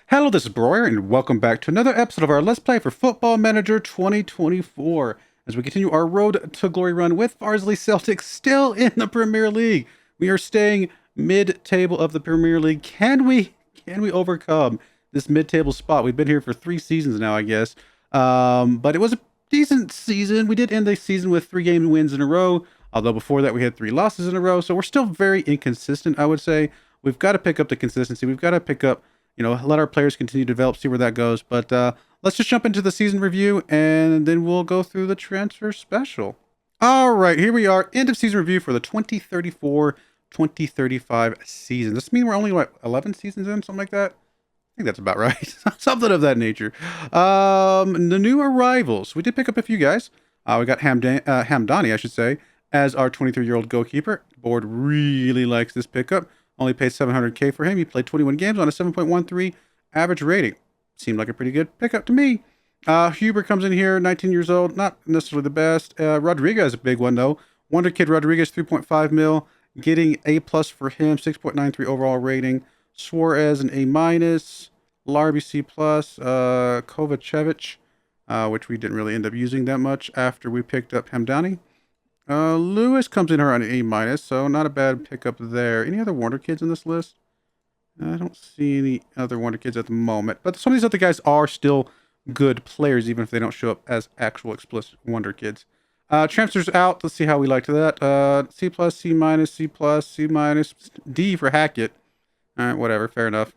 Hello, this is Broyar, and welcome back to another episode of our Let's Play for Football Manager 2024. As we continue our road to glory run with FARSLEY Celtic still in the Premier League. We are staying mid-table of the Premier League. Can we overcome this mid-table spot? We've been here for 3 seasons now, I guess. But it was a decent season. We did end the season with 3 game wins in a row, although before that we had 3 losses in a row. So we're still very inconsistent, I would say. We've got to pick up the consistency. We've got to pick up, let our players continue to develop, see where that goes. But let's just jump into the season review, and then we'll go through the transfer special. All right, here we are, end of season review for the 2034-2035 season. Does this mean we're only, 11 seasons in, something like that? I think that's about right. Something of that nature. The new arrivals. We did pick up a few guys. We got Hamdani, I should say, as our 23-year-old goalkeeper. The board really likes this pickup. Only paid $700K for him. He played 21 games on a 7.13 average rating. Seemed like a pretty good pickup to me. Huber comes in here, 19 years old. Not necessarily the best. Rodriguez, a big one, though. Wonder Kid Rodriguez, 3.5 mil. Getting A+ for him, 6.93 overall rating. Suarez, an A-. Larby, C+. Kovacevic, which we didn't really end up using that much after we picked up Hamdani. Lewis comes in here on an A-, so not a bad pickup there. Any other Wonder Kids in this list? I don't see any other Wonder Kids at the moment, but some of these other guys are still good players, even if they don't show up as actual explicit Wonder Kids. Transfers out. Let's see how we liked that. C+, C-, C+, C-, D for Hackett. All right, whatever, fair enough.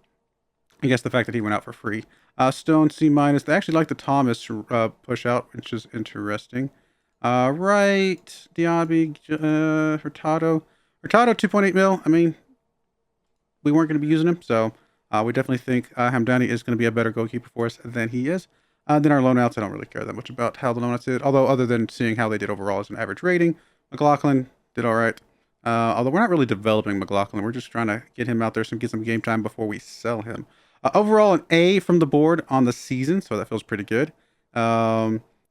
I guess the fact that he went out for free. Stone, C-. They actually like the Thomas push out, which is interesting. Right, Diaby, Hurtado. Hurtado, 2.8 mil. I mean, we weren't going to be using him, so we definitely think Hamdani is going to be a better goalkeeper for us than he is. Then our loanouts, I don't really care that much about how the loanouts did, although other than seeing how they did overall as an average rating. McLaughlin did all right. Although we're not really developing McLaughlin. We're just trying to get him out there, get some game time before we sell him. Overall, an A from the board on the season, so that feels pretty good.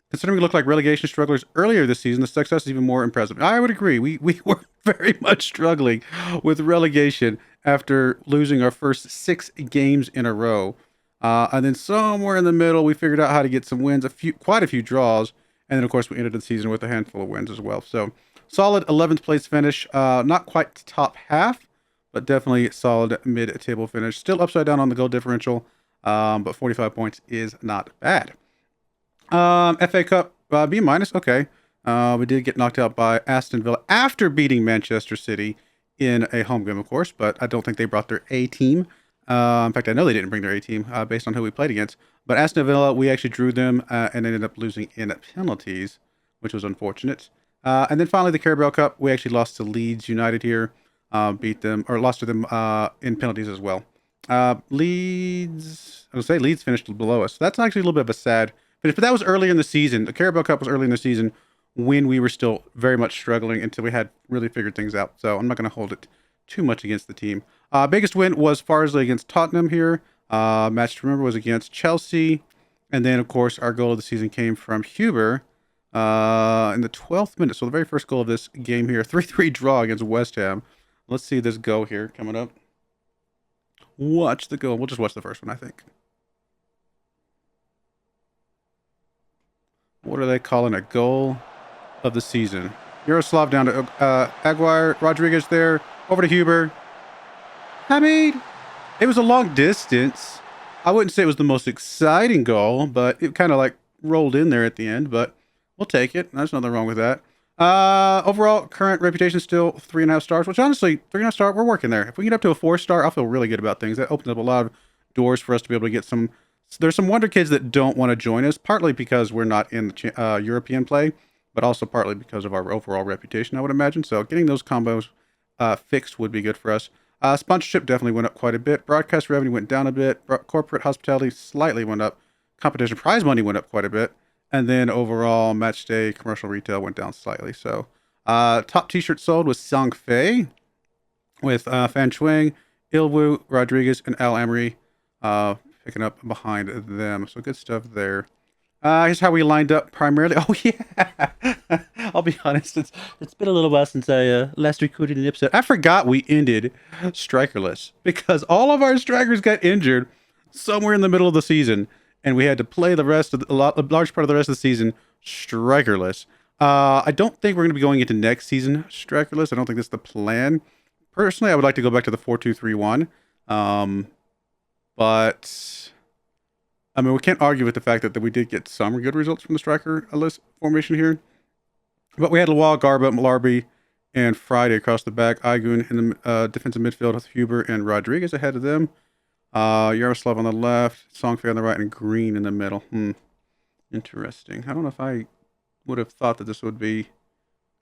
Considering we looked like relegation strugglers earlier this season, the success is even more impressive. I would agree. We were very much struggling with relegation after losing our first 6 games in a row. And then somewhere in the middle, we figured out how to get some wins, quite a few draws. And then, of course, we ended the season with a handful of wins as well. So, solid 11th place finish. Not quite top half, but definitely solid mid-table finish. Still upside down on the goal differential, but 45 points is not bad. FA Cup, B-. Okay. We did get knocked out by Aston Villa after beating Manchester City in a home game, of course, but I don't think they brought their A team. In fact, I know they didn't bring their A team based on who we played against. But Aston Villa, we actually drew them and ended up losing in penalties, which was unfortunate. And then finally, the Carabao Cup, we actually lost to Leeds United here, lost to them in penalties as well. Leeds finished below us. So that's actually a little bit of a sad finish, but that was earlier in the season. The Carabao Cup was early in the season when we were still very much struggling until we had really figured things out. So I'm not going to hold it too much against the team. Biggest win was FARSLEY against Tottenham here. Match to remember was against Chelsea. And then, of course, our goal of the season came from Huber in the 12th minute. So the very first goal of this game here, 3-3 draw against West Ham. Let's see this go here coming up. Watch the goal. We'll just watch the first one, I think. What are they calling a goal of the season? Yaroslav down to Aguirre. Rodriguez there. Over to Huber. I mean, it was a long distance. I wouldn't say it was the most exciting goal, but it kind of like rolled in there at the end, but we'll take it. There's nothing wrong with that. Overall, current reputation still 3.5 stars, which honestly, 3.5 star, we're working there. If we get up to a 4-star, I'll feel really good about things. That opens up a lot of doors for us to be able to get some. There's some Wonder Kids that don't want to join us, partly because we're not in the European play, but also partly because of our overall reputation, I would imagine. So getting those combos fixed would be good for us. Sponsorship definitely went up quite a bit. Broadcast revenue went down a bit. Corporate hospitality slightly went up. Competition prize money went up quite a bit. And then overall match day commercial retail went down slightly. So top t-shirt sold was Sang Fei with Fan Chuang, Ilwu, Rodriguez, and Al Amory picking up behind them. So good stuff there. Here's how we lined up primarily. Oh, yeah. I'll be honest. It's been a little while since I last recorded an episode. I forgot we ended strikerless because all of our strikers got injured somewhere in the middle of the season, and we had to play the rest of a large part of the rest of the season strikerless. I don't think we're going to be going into next season strikerless. I don't think that's the plan. Personally, I would like to go back to the 4-2-3-1. But I mean, we can't argue with the fact that we did get some good results from the striker list formation here. But we had Lawal, Garba, Malarby, and Friday across the back. Aygun in the defensive midfield with Huber and Rodriguez ahead of them. Yaroslav on the left, Songfei on the right, and Green in the middle. Interesting. I don't know if I would have thought that this would be.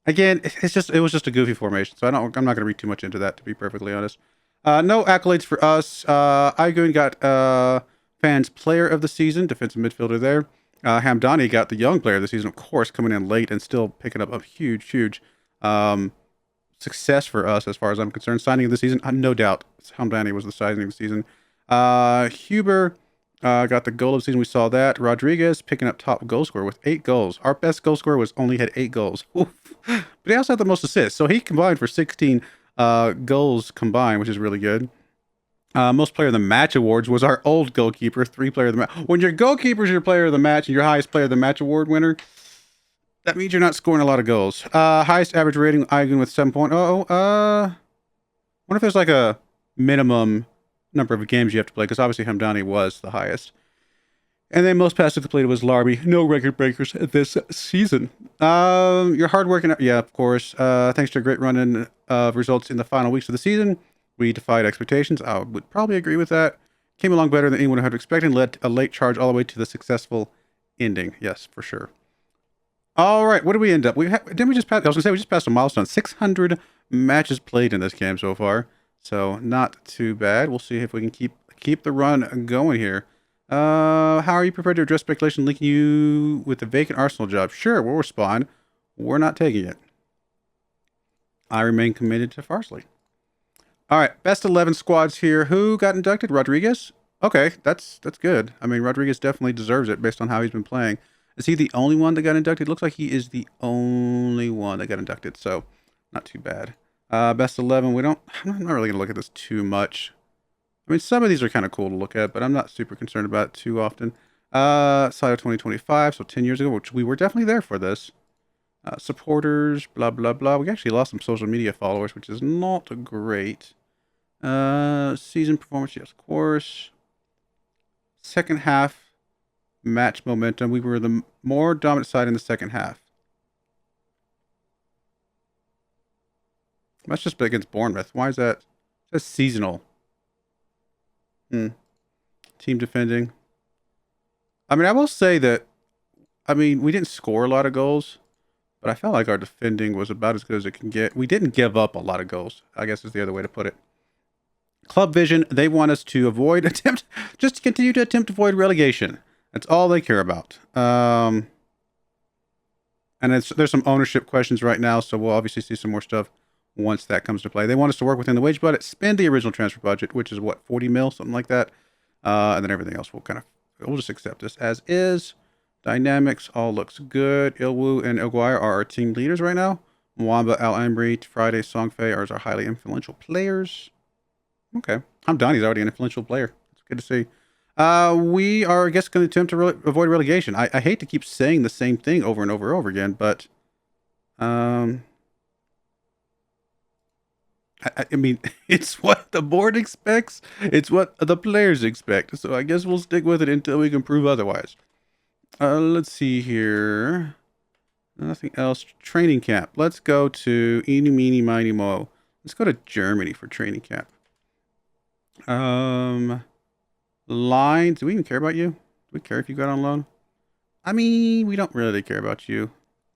Again, it was just a goofy formation, so I'm not going to read too much into that, to be perfectly honest. No accolades for us. Aygun got fans player of the season, defensive midfielder there. Hamdani got the young player of the season, of course, coming in late and still picking up a huge success for us as far as I'm concerned. Signing of the season, no doubt, Hamdani was the signing of the season. Huber got the goal of the season. We saw that. Rodriguez picking up top goal scorer with 8 goals. Our best goal scorer had 8 goals. Oof. But he also had the most assists. So he combined for 16 goals combined, which is really good. Most player of the match awards was our old goalkeeper, 3 player of the match. When your goalkeeper's your player of the match and your highest player of the match award winner, that means you're not scoring a lot of goals. Highest average rating, Aygun with 7.0. Wonder if there's like a minimum number of games you have to play, because obviously Hamdani was the highest. And then most passes completed was Larby. No record breakers this season. Your hard work, yeah, of course. Thanks to a great run in results in the final weeks of the season, we defied expectations. I would probably agree with that. Came along better than anyone had expected and led a late charge all the way to the successful ending. Yes, for sure. All right, what did we end up? Didn't we just pass? I was gonna say we just passed a milestone. 600 matches played in this game so far, so not too bad. We'll see if we can keep the run going here. How are you prepared to address speculation linking you with the vacant Arsenal job? Sure, we'll respond. We're not taking it. I remain committed to FARSLEY. All right, best 11 squads here. Who got inducted? Rodriguez? Okay, that's good. I mean, Rodriguez definitely deserves it based on how he's been playing. Is he the only one that got inducted? Looks like he is the only one that got inducted, so not too bad. Best 11, I'm not really going to look at this too much. I mean, some of these are kind of cool to look at, but I'm not super concerned about it too often. Side of 2025, so 10 years ago, which we were definitely there for this. Supporters, blah, blah, blah. We actually lost some social media followers, which is not great. Season performance, yes, of course. Second half match momentum. We were the more dominant side in the second half. That's just against Bournemouth. Why is that? That's seasonal. Team defending. I mean, I will say that, we didn't score a lot of goals, but I felt like our defending was about as good as it can get. We didn't give up a lot of goals, I guess is the other way to put it. Club Vision, they want us to just continue to attempt to avoid relegation. That's all they care about. And there's some ownership questions right now, so we'll obviously see some more stuff once that comes to play. They want us to work within the wage budget, spend the original transfer budget, which is what, 40 mil, something like that. And then everything else we'll just accept this as is. Dynamics all looks good. Ilwu and Oguire are our team leaders right now. Mwamba, Al-Amri, Friday, Songfei are our highly influential players. Okay. Hamdani's already an influential player. It's good to see. We are, I guess, going to attempt to avoid relegation. I hate to keep saying the same thing over and over again, but I mean, it's what the board expects. It's what the players expect. So I guess we'll stick with it until we can prove otherwise. Let's see here. Nothing else. Training camp. Let's go to Eeny, Meeny, Miny, Mo. Let's go to Germany for training camp. Lines. Do we even care about you? Do we care if you got on loan? I mean, we don't really care about you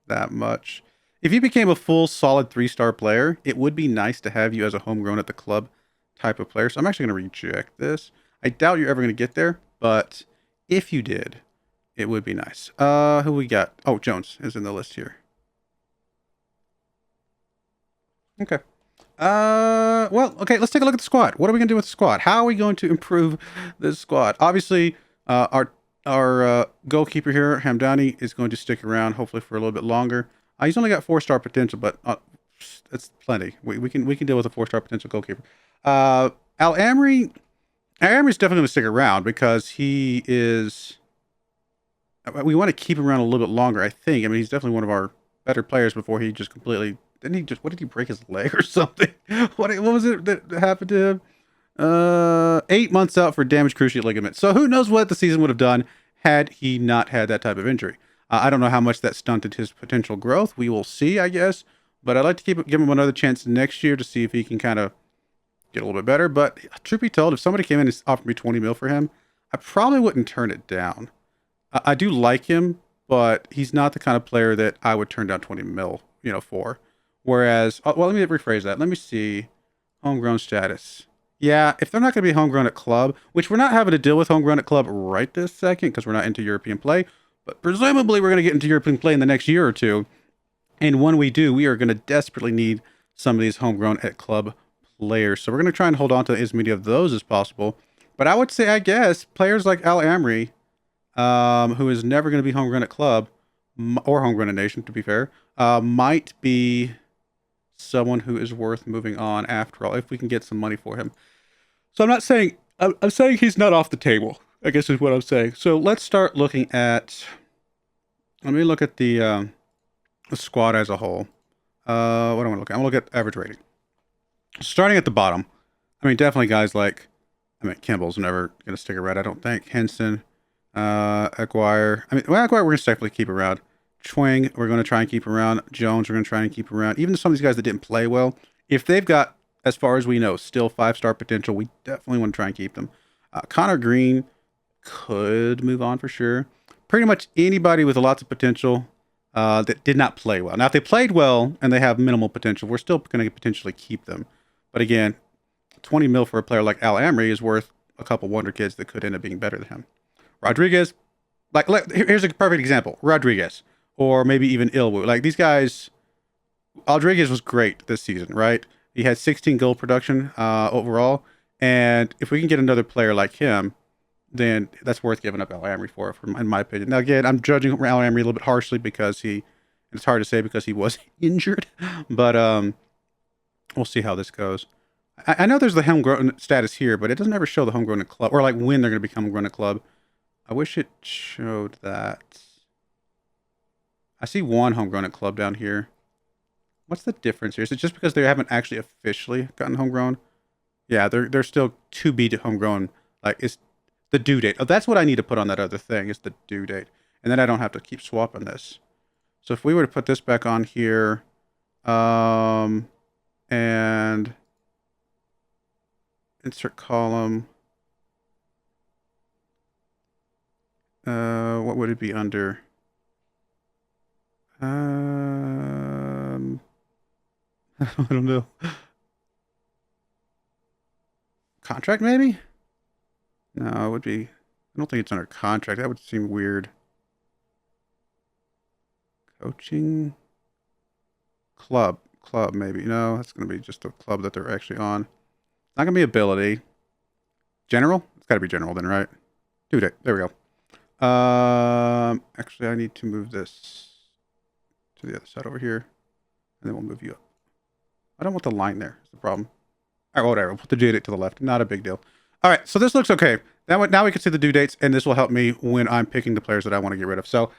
that much. If you became a full, solid 3-star player, it would be nice to have you as a homegrown at the club type of player. So I'm actually going to reject this. I doubt you're ever going to get there, but if you did, it would be nice. Who we got? Oh, Jones is in the list here. Okay. Well, okay, let's take a look at the squad. What are we going to do with the squad? How are we going to improve this squad? Obviously, our goalkeeper here, Hamdani, is going to stick around, hopefully for a little bit longer. He's only got 4-star potential, but that's plenty. We can deal with a 4-star potential goalkeeper. Al-Amri, Emery's definitely going to stick around because he is. We want to keep him around a little bit longer, I think. I mean, he's definitely one of our better players before he just completely. Didn't he just. What did he break his leg or something? What was it that happened to him? 8 months out for damaged cruciate ligament. So who knows what the season would have done had he not had that type of injury. I don't know how much that stunted his potential growth. We will see, I guess. But I'd like to give him another chance next year to see if he can kind of get a little bit better. But truth be told, if somebody came in and offered me 20 mil for him, I probably wouldn't turn it down. I do like him, but he's not the kind of player that I would turn down 20 mil, for. Whereas, well, let me rephrase that. Let me see homegrown status. Yeah, if they're not going to be homegrown at club, which we're not having to deal with homegrown at club right this second because we're not into European play, but presumably we're going to get into European play in the next year or two. And when we do, we are going to desperately need some of these homegrown at club players. So we're going to try and hold on to as many of those as possible. But I would say, I guess, players like Al Amri, who is never going to be homegrown at club, or homegrown at nation, to be fair, might be someone who is worth moving on after all, if we can get some money for him. So I'm not saying, I'm saying he's not off the table, I guess is what I'm saying. So let's start looking at, let me look at the squad as a whole. What do I want to look at? I'm going to look at average rating. Starting at the bottom, I mean, definitely guys like, Kimball's never going to stick around, I don't think. Henson, Aguirre. Aguirre we're going to definitely keep around. Chwing, we're going to try and keep around. Jones, we're going to try and keep around. Even some of these guys that didn't play well, if they've got, as far as we know, still 5-star potential, we definitely want to try and keep them. Connor Green could move on for sure. Pretty much anybody with lots of potential that did not play well. Now, if they played well and they have minimal potential, we're still going to potentially keep them. But again, 20 mil for a player like Al Amri is worth a couple wonder kids that could end up being better than him. Rodriguez, here's a perfect example. Rodriguez. Or maybe even Ilwu. Like these guys, Rodriguez was great this season, right? He had 16 goal production overall. And if we can get another player like him, then that's worth giving up Al Amri for, in my opinion. Now, again, I'm judging Al Amri a little bit harshly because it's hard to say because he was injured. But we'll see how this goes. I know there's the homegrown status here, but it doesn't ever show the homegrown at club, or like when they're going to become homegrown at club. I wish it showed that. I see one homegrown at club down here. What's the difference here? Is it just because they haven't actually officially gotten homegrown? Yeah, they're still to be homegrown. Like, it's the due date. Oh, that's what I need to put on that other thing, is the due date. And then I don't have to keep swapping this. So if we were to put this back on here, and insert column, what would it be under? I don't know. Contract, maybe? No, it would be. I don't think it's under contract. That would seem weird. Coaching? Club, maybe. No, that's going to be just the club that they're actually on. It's not going to be ability. General? It's got to be general then, right? Due date. There we go. Actually, I need to move this to the other side over here, and then we'll move you up. I don't want the line there. That's the problem. All right, whatever. We'll put the due date to the left. Not a big deal. All right, so this looks okay. Now we can see the due dates, and this will help me when I'm picking the players that I want to get rid of. So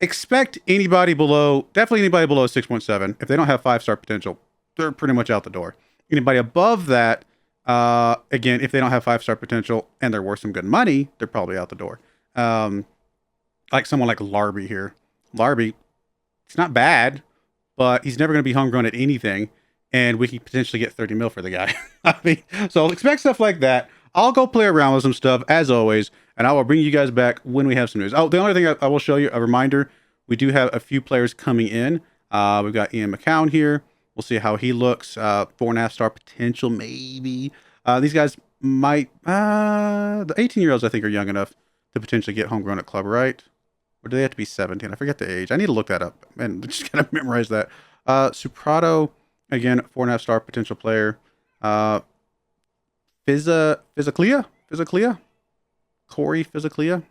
expect definitely anybody below 6.7. If they don't have 5-star potential, they're pretty much out the door. Anybody above that, again, if they don't have 5-star potential and they're worth some good money, they're probably out the door. Like someone like Larby here. Larby, it's not bad, but he's never going to be homegrown at anything, and we could potentially get 30 mil for the guy. So expect stuff like that. I'll go play around with some stuff, as always, and I will bring you guys back when we have some news. Oh, the only thing I will show you, a reminder, we do have a few players coming in. We've got Ian McCown here. We'll see how he looks. 4.5-star potential, maybe. These guys might... the 18-year-olds, I think, are young enough to potentially get homegrown at club, right? Or do they have to be 17? I forget the age. I need to look that up and just kind of memorize that. Suprato, again, 4.5-star potential player. Physiclia? Corey Physiclia.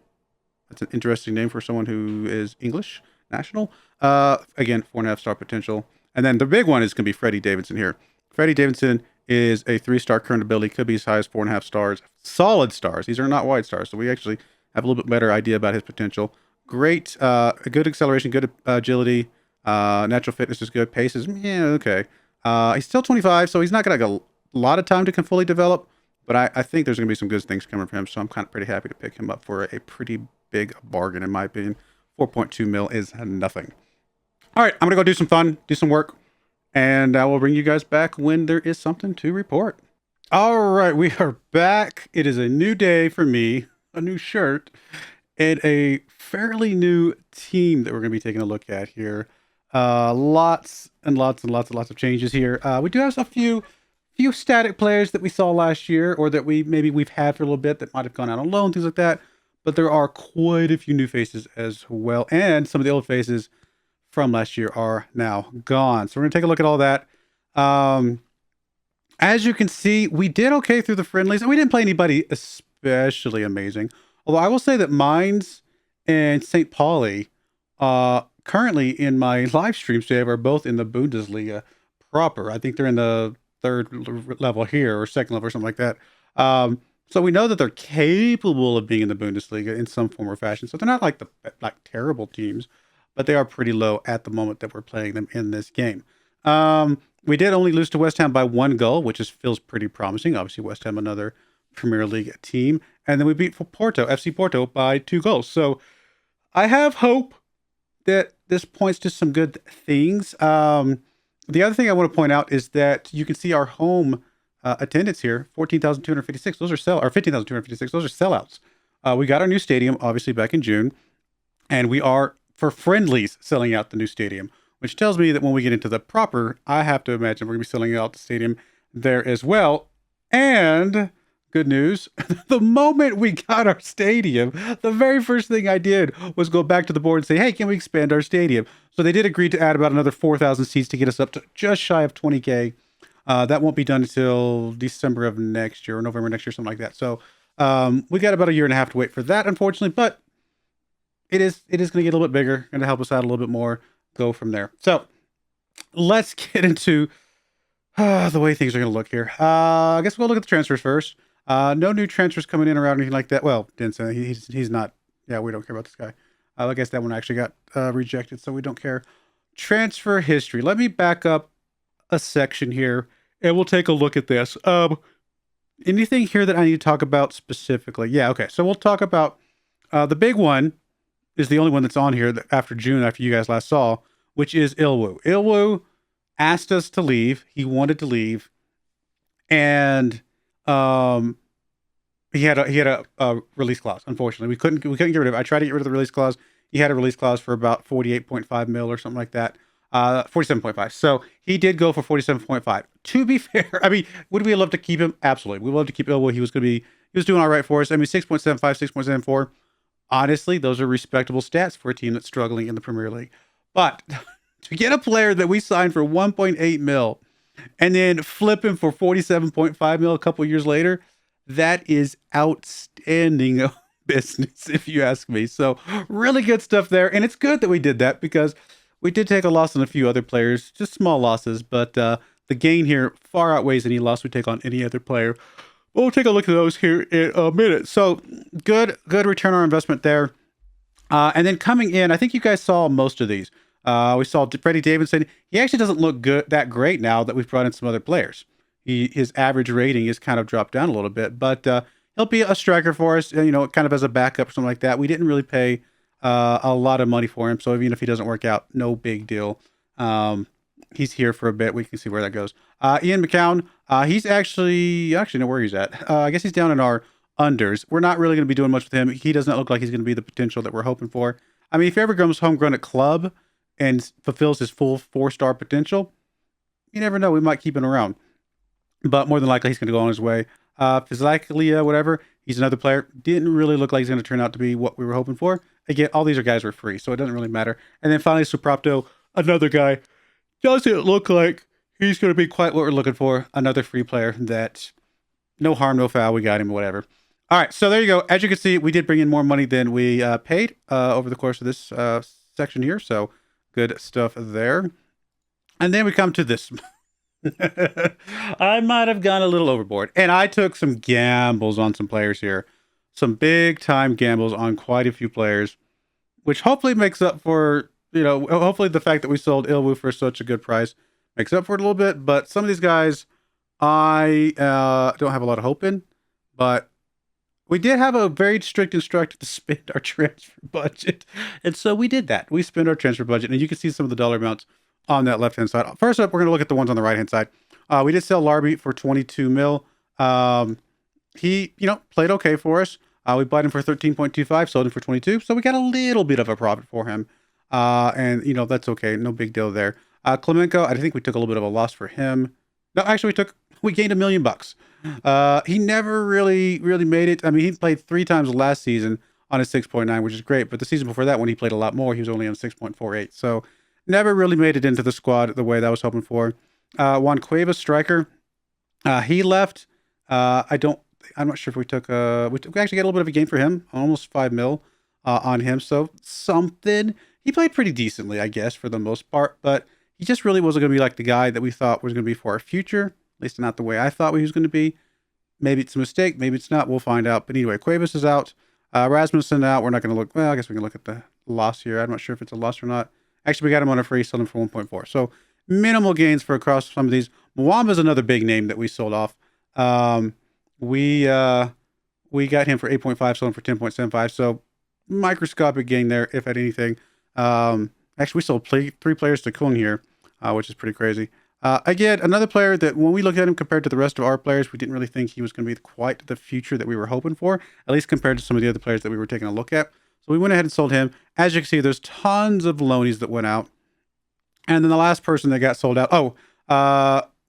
That's an interesting name for someone who is English national. Again, 4.5-star potential. And then the big one is going to be Freddie Davidson here. Freddie Davidson is a 3-star current ability, could be as high as 4.5 stars. Solid stars. These are not wide stars, so we actually have a little bit better idea about his potential. Great, good acceleration, good agility, natural fitness is good. Pace is, yeah, okay. He's still 25, so he's not going to get a lot of time to fully develop, but I think there's going to be some good things coming from him, so I'm kind of pretty happy to pick him up for a pretty big bargain, in my opinion. 4.2 mil is nothing. All right, I'm going to go do some fun, do some work, and I will bring you guys back when there is something to report. All right, we are back. It is a new day for me, a new shirt, and a fairly new team that we're going to be taking a look at here. Lots of changes here. We do have a few static players that we saw last year, or that we've had for a little bit that might have gone out on loan, things like that. But there are quite a few new faces as well, and some of the old faces from last year are now gone. So we're gonna take a look at all that. As you can see, we did okay through the friendlies, and we didn't play anybody especially amazing. Although I will say that Mines and St. Pauli, currently in my live stream today, are both in the Bundesliga proper. I think they're in the third level here, or second level, or something like that. So we know that they're capable of being in the Bundesliga in some form or fashion. So they're not like terrible teams, but they are pretty low at the moment that we're playing them in this game. We did only lose to West Ham by 1 goal, which feels pretty promising. Obviously, West Ham, another Premier League team. And then we beat Porto, FC Porto, by 2 goals. So I have hope that this points to some good things. The other thing I want to point out is that you can see our home attendance here, 14,256. Those are 15,256. Those are sellouts. We got our new stadium, obviously, back in June. And we are, for friendlies, selling out the new stadium, which tells me that when we get into the proper, I have to imagine we're going to be selling out the stadium there as well. And good news, the moment we got our stadium, the very first thing I did was go back to the board and say, hey, can we expand our stadium? So they did agree to add about another 4,000 seats to get us up to just shy of 20K. That won't be done until December of next year, or November next year, something like that. So we got about a year and a half to wait for that, unfortunately, but it is going to get a little bit bigger, going to help us out a little bit more, go from there. So let's get into the way things are going to look here. I guess we'll look at the transfers first. No new transfers coming in around anything like that. Well, Denson, he's not. Yeah, we don't care about this guy. I guess that one actually got rejected, so we don't care. Transfer history. Let me back up a section here, and we'll take a look at this. Anything here that I need to talk about specifically? Yeah, okay. So we'll talk about the big one is the only one that's on here after June, after you guys last saw, which is Ilwu. Ilwu asked us to leave. He wanted to leave, and he had a release clause. Unfortunately, we couldn't get rid of it. I tried to get rid of the release clause. He had a release clause for about 48.5 mil or something like that. 47.5. So he did go for 47.5. To be fair, I mean, would we love to keep him? Absolutely. We would love to keep Ilwo. He was doing all right for us. I mean, 6.75, 6.74. Honestly, those are respectable stats for a team that's struggling in the Premier League. But to get a player that we signed for 1.8 mil and then flip him for 47.5 mil a couple years later, that is outstanding business, if you ask me. So really good stuff there. And it's good that we did that, because we did take a loss on a few other players, just small losses, but the gain here far outweighs any loss we take on any other player. We'll take a look at those here in a minute. So good return on investment there. And then coming in, I think you guys saw most of these. We saw Freddie Davidson. He actually doesn't look that great now that we've brought in some other players. His average rating is kind of dropped down a little bit, but he'll be a striker for us, kind of as a backup or something like that. We didn't really pay a lot of money for him, so even if he doesn't work out, no big deal. He's here for a bit. We can see where that goes. Ian McCown, he's actually know where he's at. I guess he's down in our unders. We're not really going to be doing much with him. He does not look like he's going to be the potential that we're hoping for. I mean, if he ever comes homegrown at club and fulfills his full 4-star potential, you never know. We might keep him around. But more than likely, he's going to go on his way. Physically, whatever, he's another player. Didn't really look like he's going to turn out to be what we were hoping for. Again, all these guys are free, so it doesn't really matter. And then finally, Suprapto, another guy. Doesn't look like he's going to be quite what we're looking for. Another free player that, no harm, no foul. We got him, whatever. All right, so there you go. As you can see, we did bring in more money than we paid over the course of this section here. So good stuff there. And then we come to this. I might have gone a little overboard. And I took some gambles on some players here. Some big time gambles on quite a few players, which hopefully makes up for, hopefully the fact that we sold Ilwu for such a good price makes up for it a little bit. But some of these guys, I don't have a lot of hope in. But we did have a very strict instruction to spend our transfer budget. And so we did that. We spent our transfer budget. And you can see some of the dollar amounts on that left-hand side. First up, we're going to look at the ones on the right-hand side. We did sell Larby for 22 mil. He, played okay for us. We bought him for 13.25, sold him for 22. So we got a little bit of a profit for him. And, that's okay. No big deal there. Clemenko, I think we took a little bit of a loss for him. No, actually, we gained $1 million. He never really made it. I mean, he played 3 times last season on a 6.9, which is great. But the season before that, when he played a lot more, he was only on 6.48. So never really made it into the squad the way that I was hoping for. Juan Cuevas, striker. He left. I'm not sure if we took, we actually got a little bit of a gain for him, almost 5 mil on him. So something. He played pretty decently, I guess, for the most part, but he just really wasn't going to be like the guy that we thought was going to be for our future, at least not the way I thought he was going to be. Maybe it's a mistake, maybe it's not. We'll find out. But anyway, Cuevas is out. Rasmussen out. We're not going to look. Well, I guess we can look at the loss here. I'm not sure if it's a loss or not. Actually, we got him on a free, sold him for 1.4. So minimal gains for across some of these. Mwamba is another big name that we sold off. We got him for 8.5, sold him for 10.75. So microscopic gain there, if at anything. Actually, we sold 3 players to Kung here, which is pretty crazy. Again, another player that when we look at him compared to the rest of our players, we didn't really think he was going to be quite the future that we were hoping for, at least compared to some of the other players that we were taking a look at. So we went ahead and sold him. As you can see, there's tons of loanies that went out. And then the last person that got sold out.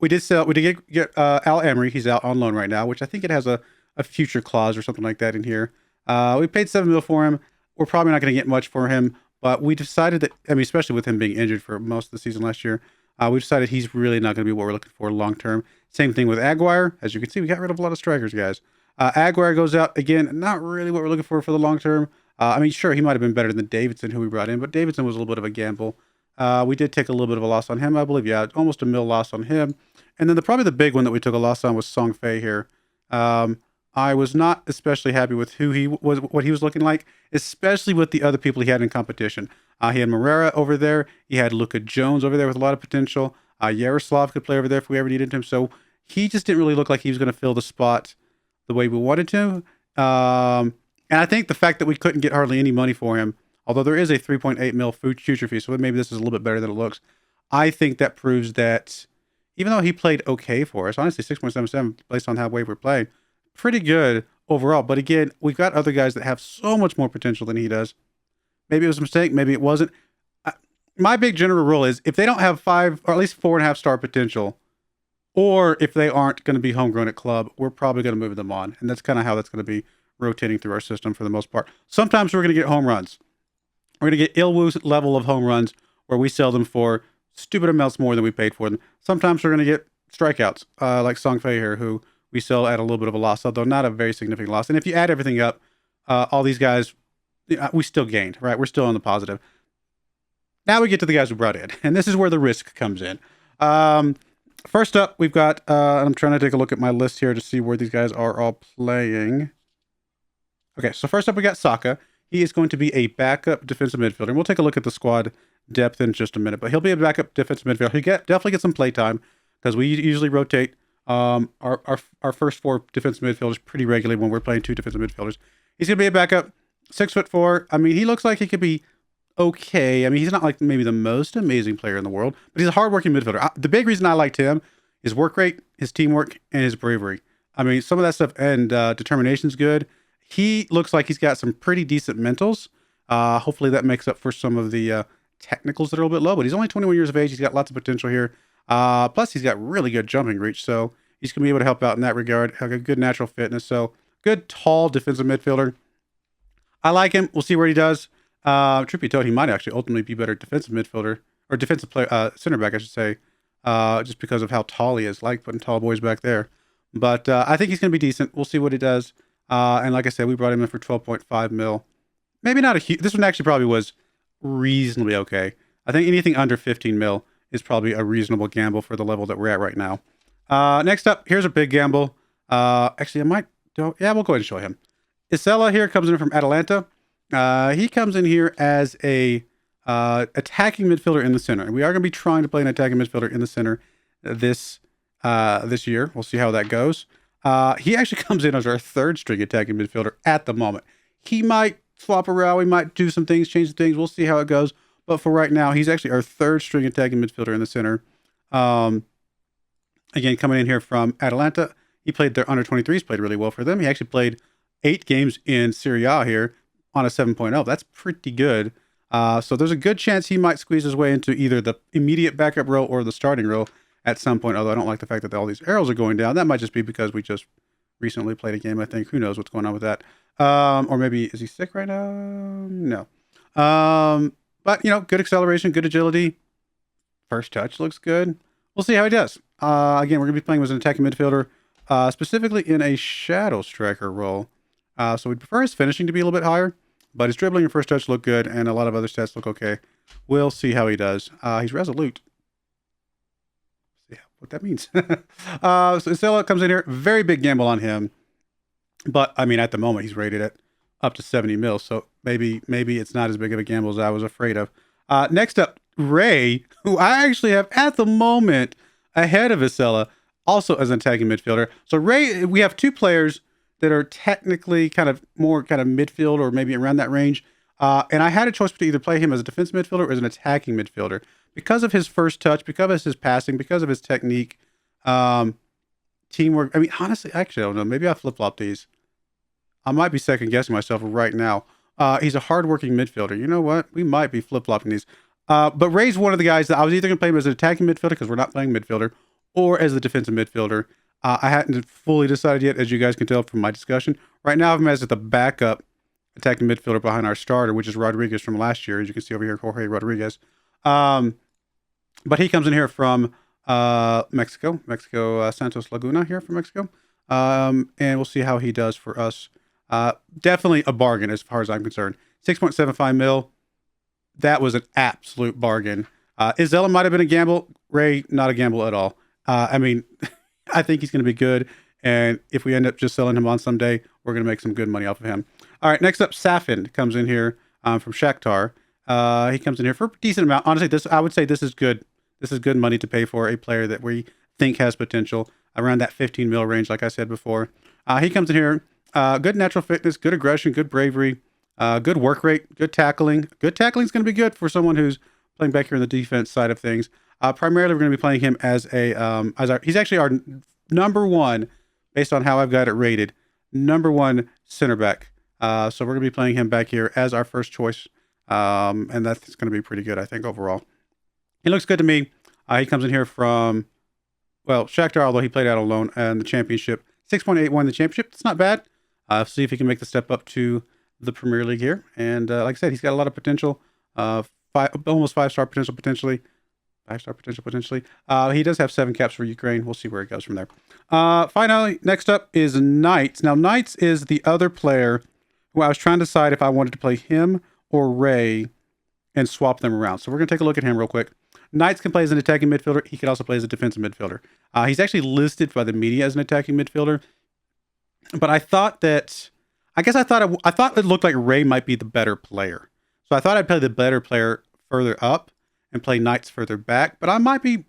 We did get Al Emery. He's out on loan right now, which I think it has a future clause or something like that in here. We paid 7 mil for him. We're probably not going to get much for him, but we decided that, especially with him being injured for most of the season last year, we decided he's really not going to be what we're looking for long term. Same thing with Aguirre. As you can see, we got rid of a lot of strikers, guys. Aguirre goes out again. Not really what we're looking for the long term. Sure, he might have been better than Davidson, who we brought in, but Davidson was a little bit of a gamble. We did take a little bit of a loss on him, I believe. Yeah, almost $1 million loss on him. And then probably the big one that we took a loss on was Song Fei here. I was not especially happy with who he was, what he was looking like, especially with the other people he had in competition. He had Morera over there. He had Luka Jones over there with a lot of potential. Yaroslav could play over there if we ever needed him. So he just didn't really look like he was going to fill the spot the way we wanted to. And I think the fact that we couldn't get hardly any money for him, although there is a 3.8 mil future fee, so maybe this is a little bit better than it looks. I think that proves that even though he played okay for us, honestly, 6.77 based on how we were playing, pretty good overall. But again, we've got other guys that have so much more potential than he does. Maybe it was a mistake. Maybe it wasn't. My big general rule is if they don't have 5 or at least 4.5 star potential, or if they aren't going to be homegrown at club, we're probably going to move them on. And that's kind of how that's going to be rotating through our system for the most part. Sometimes we're going to get home runs. We're going to get Ilwu's level of home runs where we sell them for stupid amounts more than we paid for them. Sometimes we're going to get strikeouts like Song Fei here, who we sell at a little bit of a loss, although not a very significant loss. And if you add everything up, all these guys, we still gained, right? We're still on the positive. Now we get to the guys we brought in, and this is where the risk comes in. First up, we've got, I'm trying to take a look at my list here to see where these guys are all playing. Okay, so first up, we got Saka. He is going to be a backup defensive midfielder, and we'll take a look at the squad depth in just a minute, but he'll be a backup defensive midfielder. He'll definitely get some play time because we usually rotate our first 4 defensive midfielders pretty regularly when we're playing 2 defensive midfielders. He's going to be a backup, 6'4". He looks like he could be okay. He's not like maybe the most amazing player in the world, but he's a hardworking midfielder. The big reason I liked him, his work rate, his teamwork, and his bravery. Some of that stuff and determination's good. He looks like he's got some pretty decent mentals. Hopefully that makes up for some of the technicals that are a little bit low, but he's only 21 years of age. He's got lots of potential here. Plus, he's got really good jumping reach, so he's going to be able to help out in that regard. Have a good natural fitness, so good, tall defensive midfielder. I like him. We'll see where he does. Truth be told, he might actually ultimately be better defensive midfielder, or defensive player, center back, I should say, just because of how tall he is. Like putting tall boys back there. But I think he's going to be decent. We'll see what he does. And like I said, we brought him in for 12.5 mil. Maybe not a huge. This one actually probably was reasonably okay. I think anything under 15 mil is probably a reasonable gamble for the level that we're at right now. Next up, here's a big gamble. Actually, I might don't. Yeah, we'll go ahead and show him. Isela here comes in from Atalanta. He comes in here as a attacking midfielder in the center, and we are going to be trying to play an attacking midfielder in the center this year. We'll see how that goes. He actually comes in as our third string attacking midfielder at the moment. He might swap around. We might do some things, change some things. We'll see how it goes. But for right now, he's actually our third string attacking midfielder in the center. Again, coming in here from Atalanta. He played their under-23s, played really well for them. He actually played 8 games in Serie A here on a 7.0. That's pretty good. So there's a good chance he might squeeze his way into either the immediate backup role or the starting role at some point, although I don't like the fact that all these arrows are going down. That might just be because we just recently played a game, I think. Who knows what's going on with that? Or maybe, is he sick right now? No. But, good acceleration, good agility. First touch looks good. We'll see how he does. Again, we're going to be playing as an attacking midfielder, specifically in a shadow striker role. So we'd prefer his finishing to be a little bit higher, but his dribbling and first touch look good, and a lot of other stats look okay. We'll see how he does. He's resolute. See what that means. So Isela comes in here. Very big gamble on him. But, I mean, at the moment, he's rated at up to 70 mil, so maybe it's not as big of a gamble as I was afraid of. Next up, Ray, who I actually have at the moment ahead of Isela, also as an attacking midfielder. So Ray, we have 2 players that are technically kind of midfield or maybe around that range. And I had a choice to either play him as a defensive midfielder or as an attacking midfielder. Because of his first touch, because of his passing, because of his technique, teamwork. I mean, honestly, actually, I don't know. Maybe I flip-flop these. I might be second-guessing myself right now. He's a hard-working midfielder. You know what? We might be flip-flopping these. But Ray's one of the guys that I was either going to play him as an attacking midfielder because we're not playing midfielder, or as a defensive midfielder. I hadn't fully decided yet, as you guys can tell from my discussion. Right now, I have him as the backup attacking midfielder behind our starter, which is Rodriguez from last year. As you can see over here, Jorge Rodriguez. But he comes in here from Mexico, Santos Laguna here from Mexico. And we'll see how he does for us. Definitely a bargain as far as I'm concerned. 6.75 mil. That was an absolute bargain. Isela might have been a gamble. Ray, not a gamble at all. I mean, I think he's going to be good. And if we end up just selling him on someday, we're going to make some good money off of him. All right, next up, Safin comes in here from Shakhtar. He comes in here for a decent amount. Honestly, I would say this is good. This is good money to pay for a player that we think has potential around that 15 mil range, like I said before. He comes in here, good natural fitness, good aggression, good bravery, good work rate, good tackling. Good tackling is going to be good for someone who's playing back here in the defense side of things. Primarily, we're going to be playing him as he's actually our number 1, based on how I've got it rated, number 1 center back. So we're going to be playing him back here as our first choice. And that's going to be pretty good, I think, overall. He looks good to me. He comes in here from, Shakhtar, although he played out alone in the championship. 6.81 in the championship. It's not bad. See if he can make the step up to the Premier League here. And like I said, he's got a lot of potential. Almost 5-star potential, potentially. 5-star potential, potentially. He does have 7 caps for Ukraine. We'll see where it goes from there. Finally, next up is Knights. Now, Knights is the other player who I was trying to decide if I wanted to play him or Ray and swap them around. So we're going to take a look at him real quick. Knights can play as an attacking midfielder. He can also play as a defensive midfielder. He's actually listed by the media as an attacking midfielder. But I thought it looked like Ray might be the better player. So I thought I'd play the better player further up and play Knights further back. But I might be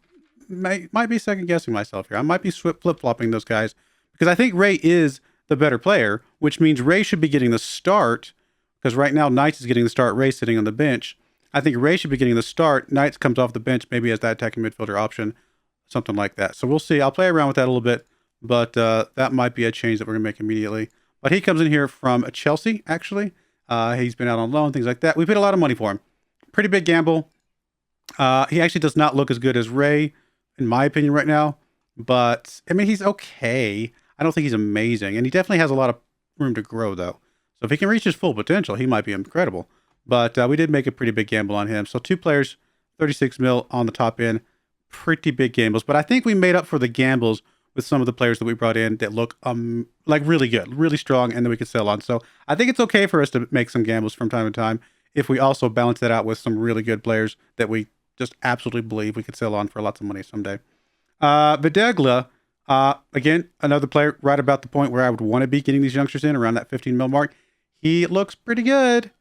second guessing myself here. I might be flip-flopping those guys because I think Ray is the better player, which means Ray should be getting the start because right now Knights is getting the start, Ray sitting on the bench. I think Ray should be getting the start. Knights comes off the bench, maybe as that attacking midfielder option, something like that. So we'll see. I'll play around with that a little bit, but that might be a change that we're going to make immediately. But he comes in here from Chelsea, actually. He's been out on loan, things like that. We paid a lot of money for him. Pretty big gamble. He actually does not look as good as Ray, in my opinion, right now. But, I mean, he's okay. I don't think he's amazing. And he definitely has a lot of room to grow, though. So if he can reach his full potential, he might be incredible. But we did make a pretty big gamble on him. So 2 players, 36 mil on the top end. Pretty big gambles. But I think we made up for the gambles with some of the players that we brought in that look like really good, really strong, and that we could sell on. So I think it's okay for us to make some gambles from time to time if we also balance that out with some really good players that we just absolutely believe we could sell on for lots of money someday. Videgla, again, another player right about the point where I would want to be getting these youngsters in around that 15 mil mark. He looks pretty good.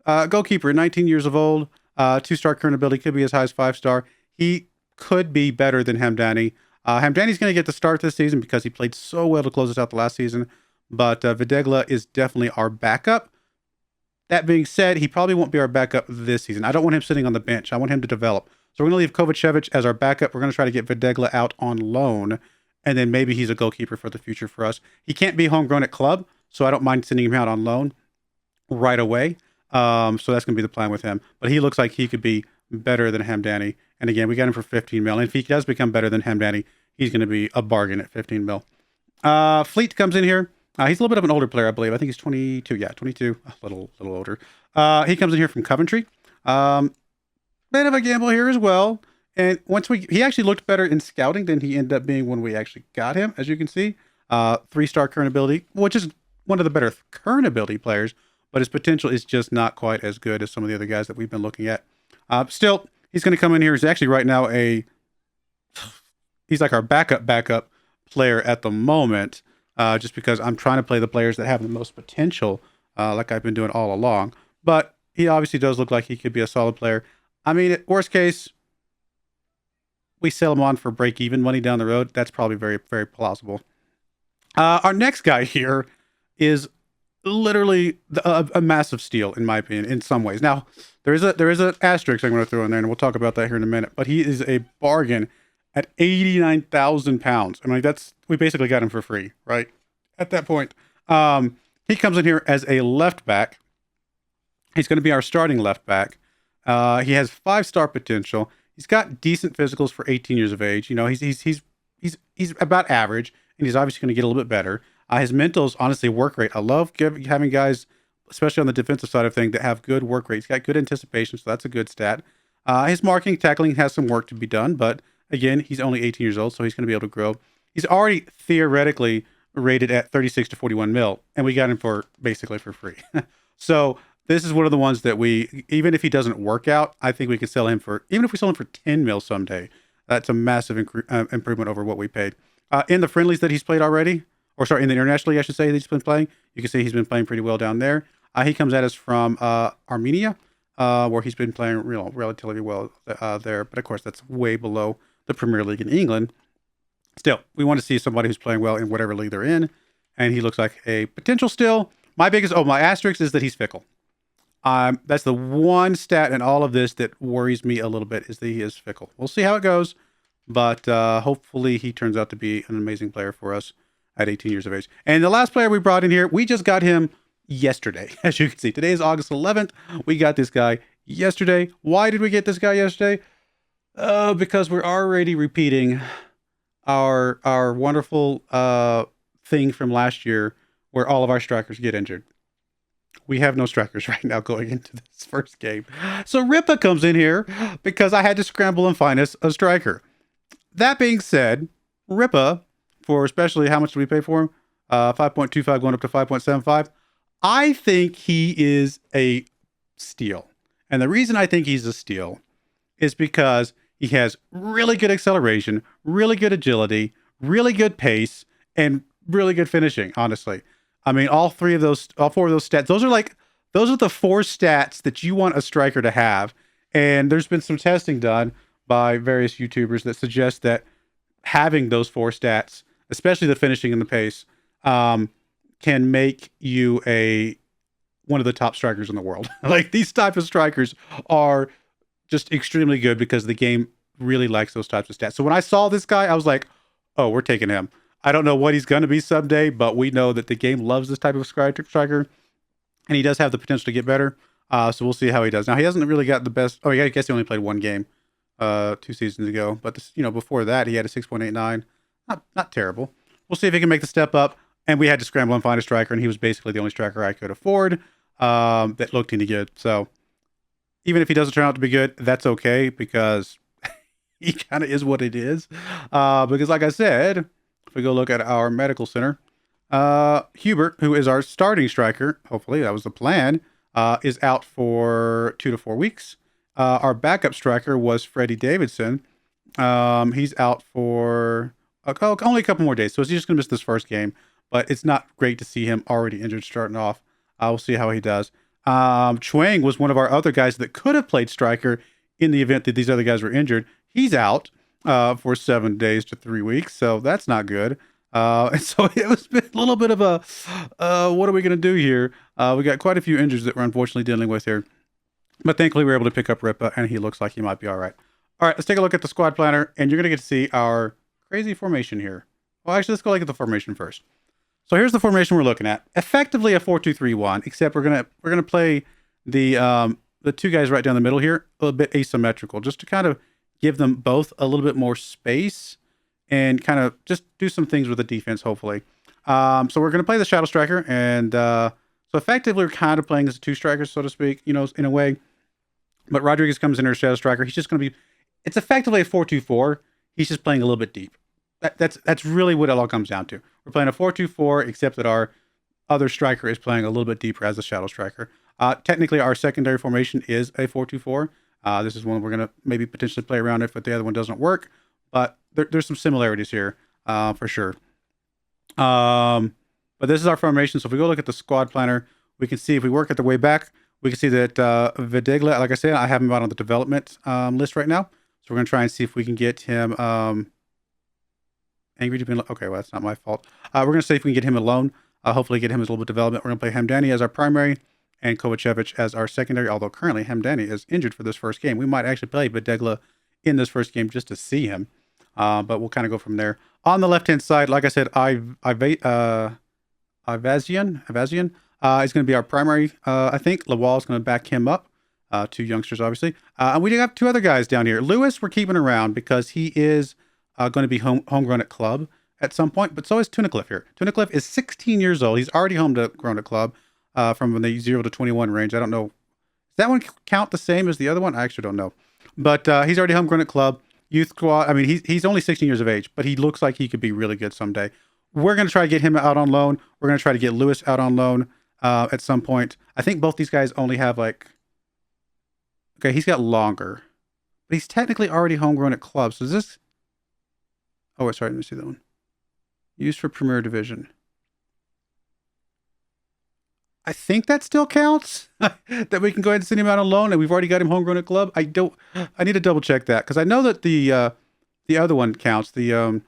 Goalkeeper, 19 years of old, 2-star current ability, could be as high as 5-star. He could be better than Hamdani. Hamdani's going to get the start this season because he played so well to close us out the last season. But Videgla is definitely our backup. That being said, he probably won't be our backup this season. I don't want him sitting on the bench. I want him to develop. So we're going to leave Kovacevic as our backup. We're going to try to get Videgla out on loan. And then maybe he's a goalkeeper for the future for us. He can't be homegrown at club, so I don't mind sending him out on loan right away. So that's going to be the plan with him. But he looks like he could be better than Hamdani. And again, we got him for 15 mil. And if he does become better than Hamdani, he's going to be a bargain at 15 mil. Fleet comes in here. He's a little bit of an older player, I believe. I think he's 22. Yeah, 22. A little older. He comes in here from Coventry. Bit of a gamble here as well. And he actually looked better in scouting than he ended up being when we actually got him, as you can see. 3-star current ability, which is one of the better current ability players, but his potential is just not quite as good as some of the other guys that we've been looking at. Still, he's going to come in here. He's actually right now he's like our backup player at the moment. Just because I'm trying to play the players that have the most potential, like I've been doing all along. But he obviously does look like he could be a solid player. I mean, at worst case, we sell him on for break-even money down the road. That's probably very, very plausible. Our next guy here is literally a massive steal, in my opinion, in some ways. Now, there is an asterisk I'm going to throw in there, and we'll talk about that here in a minute. But he is a bargain at 89,000 pounds. I mean, we basically got him for free, right? At that point. He comes in here as a left back. He's going to be our starting left back. He has 5-star potential. He's got decent physicals for 18 years of age. You know, he's about average, and he's obviously going to get a little bit better. His mentals, honestly, work rate. I love having guys, especially on the defensive side of things, that have good work rate. He's got good anticipation, so that's a good stat. His marking, tackling has some work to be done, but again, he's only 18 years old, so he's going to be able to grow. He's already theoretically rated at 36 to 41 mil, and we got him basically for free. So this is one of the ones that even if he doesn't work out, I think we could sell him even if we sell him for 10 mil someday, that's a massive improvement over what we paid. In the friendlies that he's played already, in the internationally, I should say, that he's been playing, you can see he's been playing pretty well down there. He comes at us from Armenia, where he's been playing relatively well there. But of course, that's way below the Premier League in England. Still, we want to see somebody who's playing well in whatever league they're in. And he looks like a potential still. My asterisk is that he's fickle. That's the one stat in all of this that worries me a little bit, is that he is fickle. We'll see how it goes. But hopefully he turns out to be an amazing player for us at 18 years of age. And the last player we brought in here, we just got him yesterday. As you can see, today is August 11th. We got this guy yesterday. Why did we get this guy yesterday? Because we're already repeating our wonderful thing from last year where all of our strikers get injured. We have no strikers right now going into this first game. So Ripa comes in here because I had to scramble and find us a striker. That being said, Ripa, for especially how much did we pay for him? 5.25 going up to 5.75. I think he is a steal. And the reason I think he's a steal is because he has really good acceleration, really good agility, really good pace, and really good finishing, honestly. I mean, all four of those stats, those are the 4 stats that you want a striker to have. And there's been some testing done by various YouTubers that suggest that having those 4 stats, especially the finishing and the pace, can make you one of the top strikers in the world. Like, these type of strikers are just extremely good because the game really likes those types of stats. So when I saw this guy, I was like, oh, we're taking him. I don't know what he's going to be someday, but we know that the game loves this type of striker, and he does have the potential to get better. So we'll see how he does. Now, he hasn't really got the best. Oh, yeah, I guess he only played 1 game 2 seasons ago. But before that, he had a 6.89. Not terrible. We'll see if he can make the step up. And we had to scramble and find a striker, and he was basically the only striker I could afford that looked any good. So even if he doesn't turn out to be good, that's okay, because he kind of is what it is. Because like I said, if we go look at our medical center, Hubert, who is our starting striker, hopefully that was the plan, is out for 2 to 4 weeks. Our backup striker was Freddie Davidson. He's out for only a couple more days, so he's just going to miss this first game. But it's not great to see him already injured starting off. We'll see how he does. Chuang was one of our other guys that could have played striker in the event that these other guys were injured. He's out for 7 days to 3 weeks, so that's not good. And so it was a little bit of a, what are we going to do here? We got quite a few injuries that we're unfortunately dealing with here. But thankfully, we were able to pick up Ripa, and he looks like he might be all right. All right, let's take a look at the squad planner, and you're going to get to see our crazy formation here. Well, actually, let's go look at the formation first. So here's the formation we're looking at. Effectively a 4-2-3-1, except we're gonna play the two guys right down the middle here a little bit asymmetrical, just to kind of give them both a little bit more space and kind of just do some things with the defense, hopefully. So we're gonna play the shadow striker, and so effectively we're kind of playing as two strikers, so to speak, you know, in a way. But Rodriguez comes in as shadow striker. He's just gonna be. It's effectively a 4-2-4. He's just playing a little bit deep. That's really what it all comes down to. We're playing a 4-2-4, except that our other striker is playing a little bit deeper as a shadow striker. Technically, our secondary formation is a 4-2-4. This is one we're going to maybe potentially play around if the other one doesn't work. But there's some similarities here for sure. But this is our formation. So if we go look at the squad planner, we can see if we work at the way back, we can see that Videgla, like I said, I have him out on the development list right now. So we're going to try and see if we can get him... angry to be okay, well, that's not my fault. We're going to see if we can get him alone. Hopefully get him as a little bit of development. We're going to play Hamdani as our primary and Kovacevic as our secondary, although currently Hamdani is injured for this first game. We might actually play Videgla in this first game just to see him. But we'll kind of go from there. On the left-hand side, like I said, Ivazian is going to be our primary, I think. Lawal is going to back him up. Two youngsters, obviously. And we do have two other guys down here. Lewis, we're keeping around because he is... going to be homegrown at club at some point, but so is Tunicliffe here. Tunicliffe is 16 years old. He's already homegrown at club from the 0 to 21 range. I don't know. Does that one count the same as the other one? I actually don't know. But he's already homegrown at club. Youth squad. I mean, he's only 16 years of age, but he looks like he could be really good someday. We're going to try to get him out on loan. We're going to try to get Lewis out on loan at some point. I think both these guys only have like... Okay, he's got longer. But he's technically already homegrown at club. So is this... Oh, wait, sorry, let me see that one. Used for Premier Division. I think that still counts. That we can go ahead and send him out on loan, and we've already got him homegrown at club. I need to double check that, because I know that the other one counts, the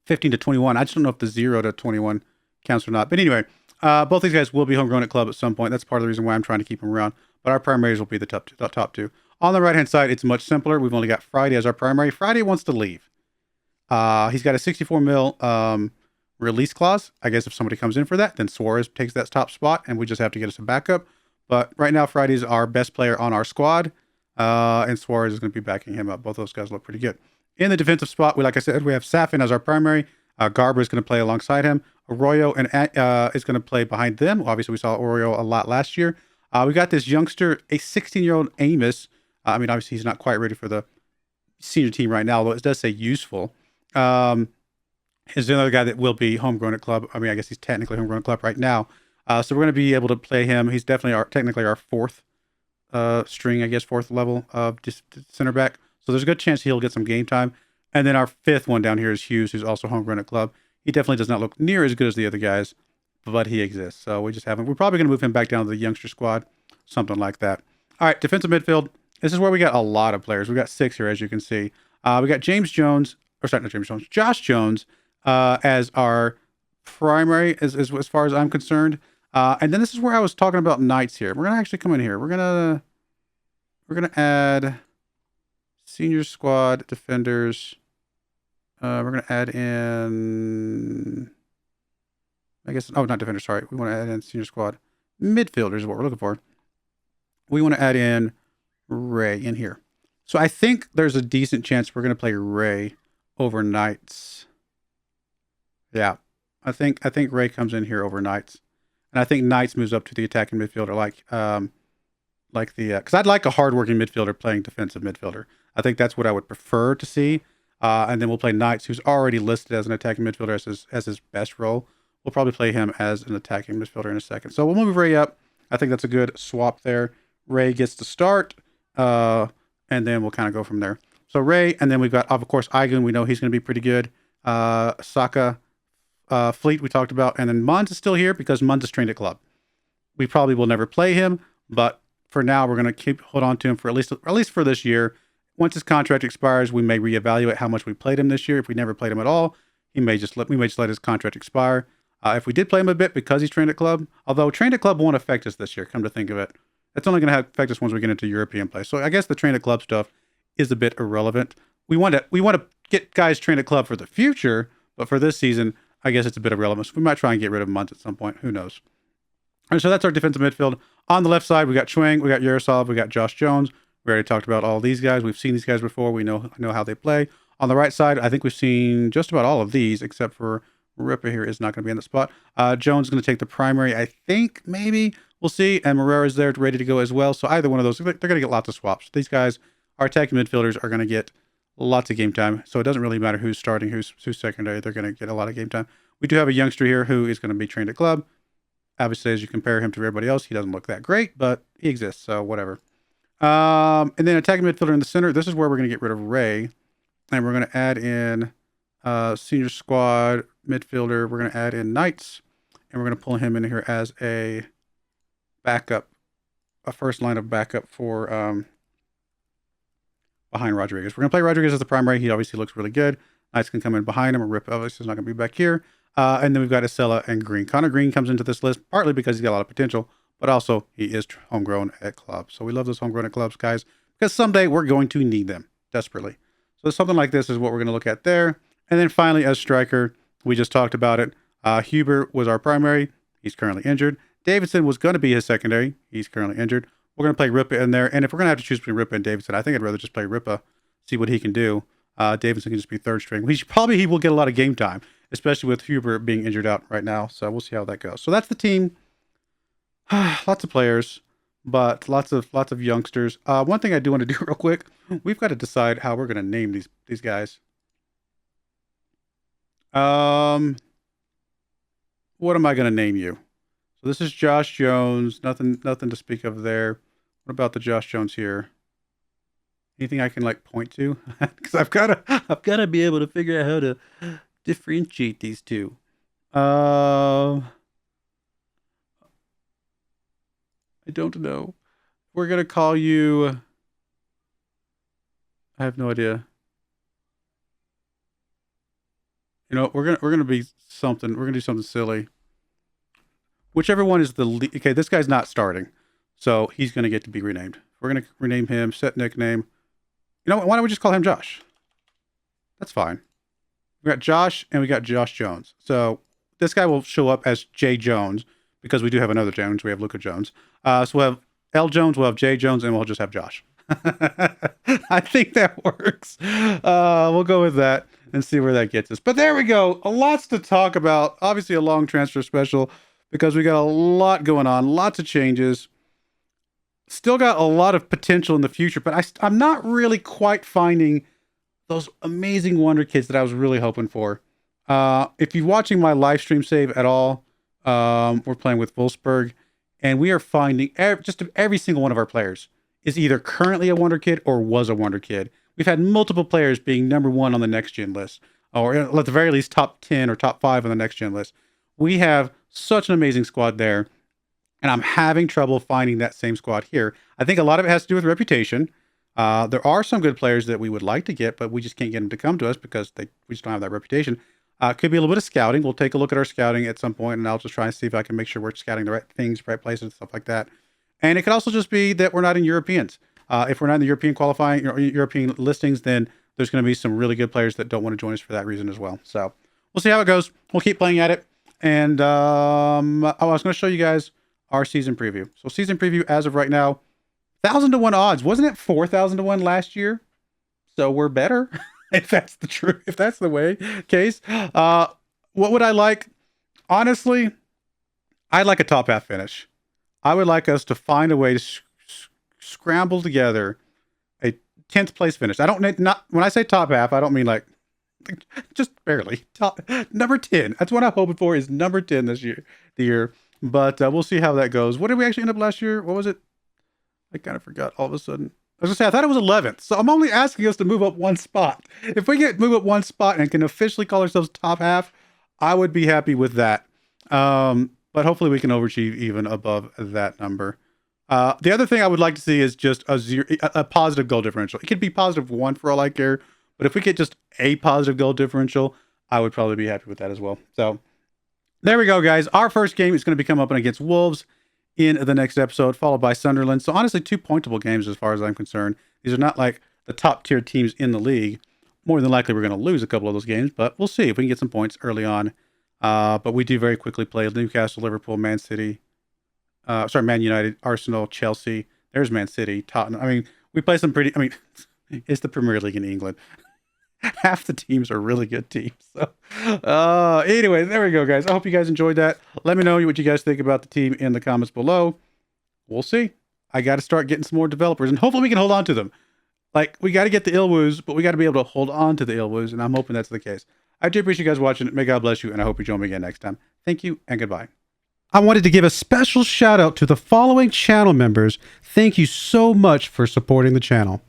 15 to 21. I just don't know if the 0 to 21 counts or not. But anyway, both these guys will be homegrown at club at some point. That's part of the reason why I'm trying to keep them around. But our primaries will be the top two. On the right-hand side, it's much simpler. We've only got Friday as our primary. Friday wants to leave. He's got a 64 mil release clause. I guess if somebody comes in for that, then Suarez takes that top spot, and we just have to get us a backup. But right now, Friday's our best player on our squad, and Suarez is going to be backing him up. Both those guys look pretty good. In the defensive spot, like I said, we have Safin as our primary. Garber is going to play alongside him. Arroyo is going to play behind them. Obviously, we saw Arroyo a lot last year. We got this youngster, a 16-year-old Amos. I mean, obviously, he's not quite ready for the senior team right now, although it does say useful. Is another guy that will be homegrown at club. I mean, I guess he's technically homegrown at club right now. So we're going to be able to play him. He's definitely technically our fourth string, I guess, fourth level of just center back. So there's a good chance he'll get some game time. And then our fifth one down here is Hughes, who's also homegrown at club. He definitely does not look near as good as the other guys, but he exists. So we just haven't. We're probably going to move him back down to the youngster squad, something like that. All right, defensive midfield. This is where we got a lot of players. We got 6 here, as you can see. We got Josh Jones as our primary, as far as I'm concerned. And then this is where I was talking about knights here. We're gonna actually come in here. We're gonna add senior squad defenders. We're gonna add in, I guess, oh, not defenders, sorry. We want to add in senior squad midfielders is what we're looking for. We want to add in Ray in here. So I think there's a decent chance we're going to play Ray over Knights. Yeah, I think Ray comes in here over Knights, and I think Knights moves up to the attacking midfielder, because I'd like a hardworking midfielder playing defensive midfielder. I think that's what I would prefer to see. And then we'll play Knights, who's already listed as an attacking midfielder as his best role. We'll probably play him as an attacking midfielder in a second. So we'll move Ray up. I think that's a good swap there. Ray gets to start. And then we'll kind of go from there. So Ray, and then we've got, of course, Aigun. We know he's going to be pretty good. Saka, Fleet we talked about. And then Munz is still here because Munz is trained at club. We probably will never play him, but for now, we're going to hold on to him for at least for this year. Once his contract expires, we may reevaluate how much we played him this year. If we never played him at all, we may just let his contract expire. If we did play him a bit because he's trained at club, although trained at club won't affect us this year, come to think of it. It's only going to affect us once we get into European play. So I guess the trained at club stuff is a bit irrelevant. We want to get guys trained at club for the future, but for this season, I guess it's a bit irrelevant. So we might try and get rid of Muntz at some point. Who knows? All right, so that's our defensive midfield. On the left side, we got Chwang, we got Yaroslavl, we got Josh Jones. We already talked about all these guys. We've seen these guys before. We know how they play. On the right side, I think we've seen just about all of these, except for Ripa here is not going to be in the spot. Jones is going to take the primary, I think, maybe. We'll see. And Moreira is there ready to go as well. So either one of those, they're going to get lots of swaps. These guys, our attacking midfielders, are going to get lots of game time. So it doesn't really matter who's starting, who's secondary. They're going to get a lot of game time. We do have a youngster here who is going to be trained at club. Obviously, as you compare him to everybody else, he doesn't look that great, but he exists, so whatever. And then attacking midfielder in the center. This is where we're going to get rid of Ray. And we're going to add in senior squad midfielder. We're going to add in Knights. And we're going to pull him in here as a backup, a first line of backup for behind Rodriguez. We're going to play Rodriguez as the primary. He obviously looks really good. Knights can come in behind him. Rip obviously is not going to be back here. And then we've got Isela and Green. Connor Green comes into this list partly because he's got a lot of potential, but also he is homegrown at clubs. So we love those homegrown at clubs, guys, because someday we're going to need them desperately. So something like this is what we're going to look at there. And then finally, as striker, we just talked about it. Huber was our primary. He's currently injured. Davidson was going to be his secondary. He's currently injured. We're going to play Ripa in there. And if we're going to have to choose between Ripa and Davidson, I think I'd rather just play Ripa, see what he can do. Davidson can just be third string. He will get a lot of game time, especially with Huber being injured out right now. So we'll see how that goes. So that's the team. Lots of players, but lots of youngsters. One thing I do want to do real quick, we've got to decide how we're going to name these guys. What am I going to name you? So this is Josh Jones. Nothing to speak of there. What about the Josh Jones here? Anything I can like point to? Because I've got to be able to figure out how to differentiate these two. I don't know. We're gonna call you. I have no idea. You know, we're gonna be something. We're gonna do something silly. Whichever one is the lead. Okay, this guy's not starting, so he's gonna get to be renamed. We're gonna rename him. Set nickname. You know what? Why don't we just call him Josh? That's fine. We got Josh and we got Josh Jones. So this guy will show up as J Jones because we do have another Jones. We have Luca Jones. So we'll have L Jones, we'll have J Jones, and we'll just have Josh. I think that works. We'll go with that and see where that gets us. But there we go. Lots to talk about. Obviously a long transfer special because we got a lot going on. Lots of changes. Still got a lot of potential in the future, but I'm not really quite finding those amazing wonder kids that I was really hoping for. If you're watching my live stream save at all, we're playing with Wolfsburg, and we are finding just every single one of our players is either currently a wonder kid or was a wonder kid. We've had multiple players being number 1 on the next gen list, or at the very least top 10 or top 5 on the next gen list. We have such an amazing squad there. And I'm having trouble finding that same squad here. I think a lot of it has to do with reputation. There are some good players that we would like to get, but we just can't get them to come to us because we just don't have that reputation. Could be a little bit of scouting. We'll take a look at our scouting at some point, and I'll just try and see if I can make sure we're scouting the right things, right places, stuff like that. And it could also just be that we're not in Europeans. If we're not in the European qualifying or European listings, then there's going to be some really good players that don't want to join us for that reason as well. So we'll see how it goes. We'll keep playing at it. And I was going to show you guys our season preview. So season preview as of right now, 1,000 to 1 odds. Wasn't it 4,000 to 1 last year? So we're better. If that's the truth, if that's the case. What would I like? Honestly, I'd like a top half finish. I would like us to find a way to scramble together a 10th place finish. I don't not when I say top half, I don't mean like just barely number 10. That's what I'm hoping for is number 10 this year. But we'll see how that goes. What did we actually end up last year? What was it? I kind of forgot all of a sudden. I was gonna say, I thought it was 11th, so I'm only asking us to move up one spot. If we move up one spot and can officially call ourselves top half, I would be happy with that. But hopefully we can overachieve even above that number. The other thing I would like to see is just a positive goal differential. It could be +1 for all I care, but if we get just a positive goal differential, I would probably be happy with that as well. So there we go, guys. Our first game is going to be coming up against Wolves in the next episode, followed by Sunderland. So honestly, 2 pointable games as far as I'm concerned. These are not like the top tier teams in the league. More than likely, we're going to lose a couple of those games, but we'll see if we can get some points early on. But we do very quickly play Newcastle, Liverpool, Man United, Arsenal, Chelsea. There's Man City, Tottenham. I mean, we play some pretty... I mean, it's the Premier League in England. Half the teams are really good teams. So, anyway, there we go, guys. I hope you guys enjoyed that. Let me know what you guys think about the team in the comments below. We'll see. I got to start getting some more developers, and hopefully we can hold on to them. Like, we got to get the Ilwoos, but we got to be able to hold on to the Ilwoos, and I'm hoping that's the case. I do appreciate you guys watching. May God bless you, and I hope you join me again next time. Thank you, and goodbye. I wanted to give a special shout out to the following channel members. Thank you so much for supporting the channel.